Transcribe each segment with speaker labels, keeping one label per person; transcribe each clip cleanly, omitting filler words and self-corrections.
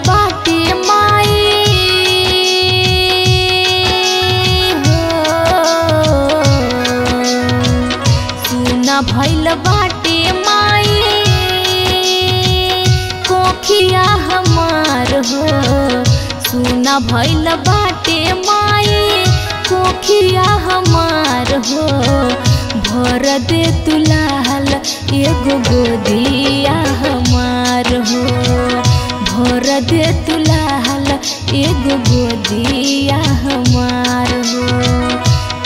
Speaker 1: बाटे माई सुना भइल बाटे माई कोखिया हमार हो सुना भइल बाटे माई कोखिया हमार हो भर दे तुलाल एगो गोदिया हमार हो भर दे तुलाल एगो गोदिया हमार हो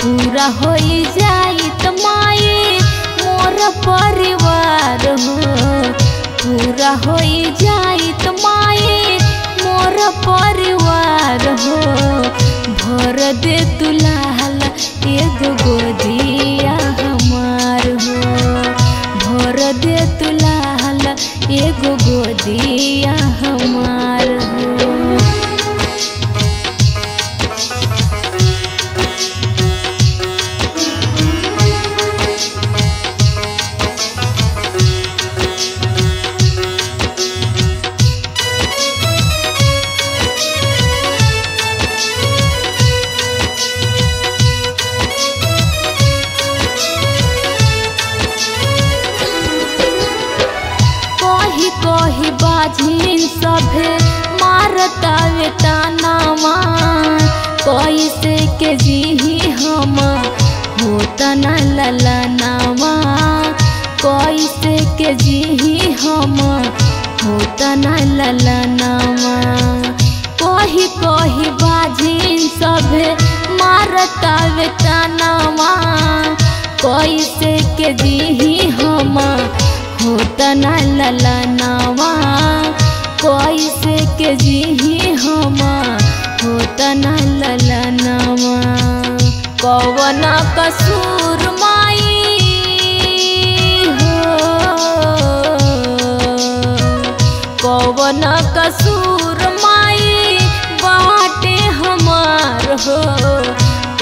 Speaker 1: पूरा हो जाई त माई मोर परिवार हो पूरा हो जाई त माई मोर परिवार हो भर दे तुलाल एगो गोदिया हमार हो भर दे तुलाल एगो गोदिया हमार हो। कही बाझिन सभे मारतावे तानावा कैसे के जीही हम होता न ललनावा कैसे के जीही हम होता न ललनावा कही कही बाझिन सभे मारतावे तानावा कैसे के जीही हम होता न ललनावा कैसे के जीही हम होता न ललनावा कौन कसूर माई हो कौन कसूर माई बाटे हमार हो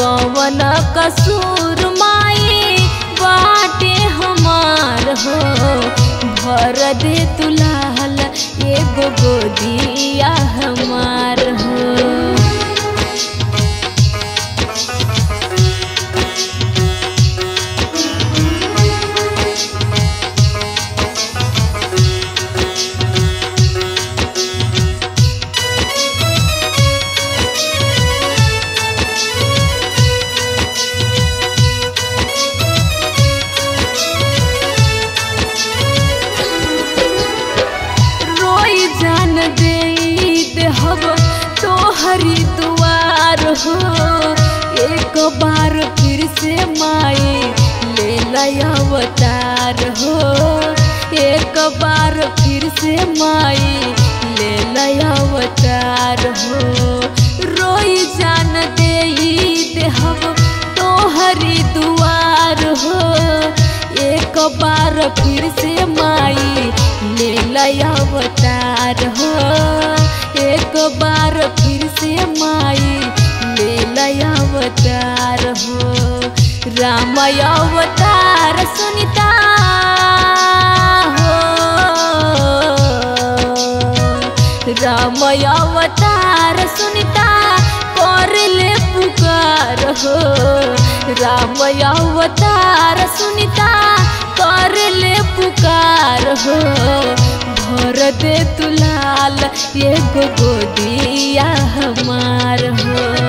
Speaker 1: कौन कसूर माई बाटे हमार हो भर दे तुलाल एगो गोदिया हमार हो। जान दे हब तोहरी दुआर हो एक बार फिर से माई ले लया अवतार हो एक बार फिर से माई ले लया अवतार हो रोई जान दे हब तोहरी दुआर हो एक बार फिर से माई ले लया अवतार हो एक बार फिर से माई ले लया अवतार हो राम अवतार सुनीता हो राम अवतार सुनीता कर ले पुकार हो राम अवतार सुनीता कर ले पुकार हो भर दे तुलाल एगो गोदिया हमार हो।